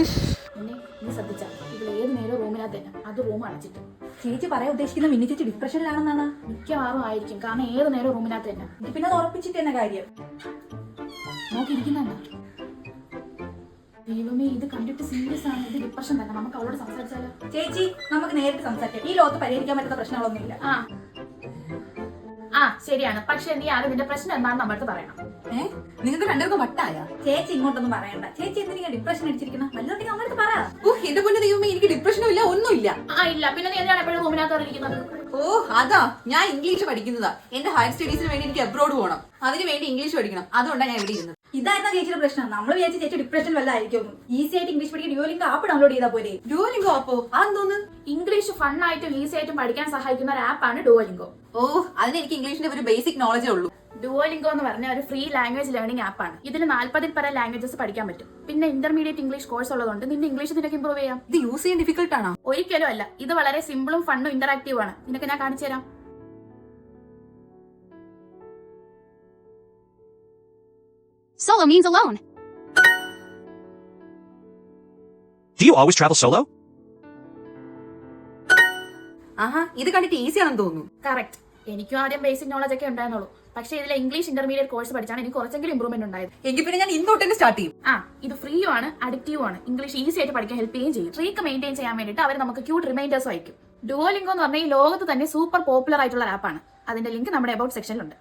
എന്നെ നീ ശ്രദ്ധിച്ചാ ഇവിടെ ഏത് നേരം റൂമിനകത്ത് തന്നെ അത് റൂം അടച്ചിട്ട്. ചേച്ചി പറയാൻ ഉദ്ദേശിക്കുന്ന മിന്നി ചേച്ചി ഡിപ്രഷനിലാണെന്നാണ്. മിക്കവാറും ആയിരിക്കും, കാരണം ഏത് നേരം റൂമിനകത്ത് തന്നെ. പിന്നെ അത് ഉറപ്പിച്ചിട്ട് തന്നെ കാര്യം. നോക്കിയിരിക്കുന്നുണ്ടോ? ദൈവമേ, ഇത് കണ്ടിട്ട് സീരിയസ് ആണ്. ഇത് ഡിപ്രഷൻ തന്നെ. നമുക്ക് അവളോട് സംസാരിച്ചാലോ? ചേച്ചി നമുക്ക് നേരിട്ട് സംസാരിക്കാം. ഈ ലോകത്ത് പരിഹരിക്കാൻ പറ്റുന്ന പ്രശ്നങ്ങളൊന്നുമില്ല. ആ ശരിയാണ്, പക്ഷെ നീ ആദ്യം നിന്റെ പ്രശ്നം എന്താണെന്ന് നമ്മുടെ അടുത്ത് പറയണം. നിങ്ങൾക്ക് രണ്ടുപേർക്കും വട്ടായ? ചേച്ചി ഇങ്ങോട്ടൊന്നും പറയണ്ട. ചേച്ചി എന്തിനാ ഡിപ്രഷൻ അടിച്ചിരിക്കണം? വല്ലതും നമ്മുടെ അടുത്ത് പറ. എന്റെ പൊന്നു ദൈവമേ, എനിക്ക് ഡിപ്രഷനും ഇല്ല, ഒന്നുമില്ല. ഇല്ല, പിന്നെ നീ എന്തിനാണ് എപ്പോഴും റൂമിനകത്ത് ഇരിക്കുന്നത്? അതാ ഞാൻ ഇംഗ്ലീഷ് പഠിക്കുന്നതാ. എന്റെ ഹയർ സ്റ്റഡീസിന് വേണ്ടി എനിക്ക് അബ്രോഡ് പോകണം. അതിന് വേണ്ടി ഇംഗ്ലീഷ് പഠിക്കണം. അതുകൊണ്ടാണ് ഞാൻ ഇവിടെ ഇരുന്നത്. ഇതായിരുന്ന ചേച്ചിയുടെ പ്രശ്നം. നമ്മൾ വിചാരിച്ച ചേച്ചി ഡിപ്രഷൻ വല്ല ആയിരിക്കും. ഈസി ആയിട്ട് ഇംഗ്ലീഷ് പഠിക്കാൻ ഡ്യൂലിംഗോ ആപ്പ് ഡൗൺലോഡ് ചെയ്താൽ പോലെ. ഡുവലിംഗോ ആപ്പോ? അതെന്തോന്ന്? ഇംഗ്ലീഷ് ഫണ്ണായിട്ടും ഈസി ആയിട്ടും പഠിക്കാൻ സഹായിക്കുന്ന ഒരു ആപ്പാണ് ഡുവലിംഗോ. അതിന് എനിക്ക് ഇംഗ്ലീഷിന്റെ ഒരു ബേസിക് നോളജേ ഉള്ളൂ. ഡുവലിംഗോ എന്ന് പറഞ്ഞ ഒരു ഫ്രീ ലാംഗ്വേജ് ലേണിംഗ് ആപ്പാണ്. ഇതിൽ 40-ൽ പരം ലാംഗ്വേജസ് പഠിക്കാൻ പറ്റും. പിന്നെ ഇന്റർമീഡിയറ്റ് ഇംഗ്ലീഷ് കോഴ്സ് ഉള്ളതുകൊണ്ട് നിന്റെ ഇംഗ്ലീഷ് നിനക്ക് ഇംപ്രൂവ് ചെയ്യാം. ഇത് യൂസ് ചെയ്യാൻ ഡിഫിക്കൽട്ട് ആണോ? ഒരിക്കലും അല്ല. ഇത് വളരെ സിമ്പിളും ഫണ്ണും ഇന്ററാക്റ്റീവ് ആണ്. നിനക്ക് ഞാൻ കാണിച്ചു തരാം. Solo means alone. Do you always travel solo? ഇത് കണ്ടിട്ട് ഈസി ആണെന്ന് തോന്നുന്നു. കറക്റ്റ്. എനിക്കും ആദ്യം ബേസിക് നോളജ് ഒക്കെ ഉണ്ടായിരുന്നുള്ളൂ. പക്ഷേ ഇതിലെ ഇംഗ്ലീഷ് ഇന്റർമീഡിയറ്റ് കോഴ്സ് പഠിച്ചാണ് എനിക്ക് കുറച്ചെങ്കിലും ഇംപ്രൂവ്മെന്റ് ഉണ്ടായത്. എങ്കിൽ പിന്നെ ഞാൻ ഇന്നോട്ട് തന്നെ സ്റ്റാർട്ട് ചെയ്യും. ഇത് ഫ്രീയും ആണ്, അഡിക്റ്റീവും ആണ്. ഇംഗ്ലീഷ് ഈസി ആയിട്ട് പഠിക്കാൻ ഹെൽപ്പ് ചെയ്യുകയും ചെയ്യും. ട്രീക്ക് മെയിൻറ്റെയിൻ ചെയ്യാൻ വേണ്ടിയിട്ട് അവർ നമുക്ക് ക്യൂട്ട് റിമൈൻഡേഴ്സ് അയക്കും. ഡുവലിംഗോ എന്ന് പറഞ്ഞാൽ ഈ ലോകത്ത് തന്നെ സൂപ്പർ പോപ്പുലർ ആയിട്ടുള്ള ആപ്പാണ്. അതിന്റെ ലിങ്ക് നമ്മുടെ അബൌട്ട് സെക്ഷനിലുണ്ട്.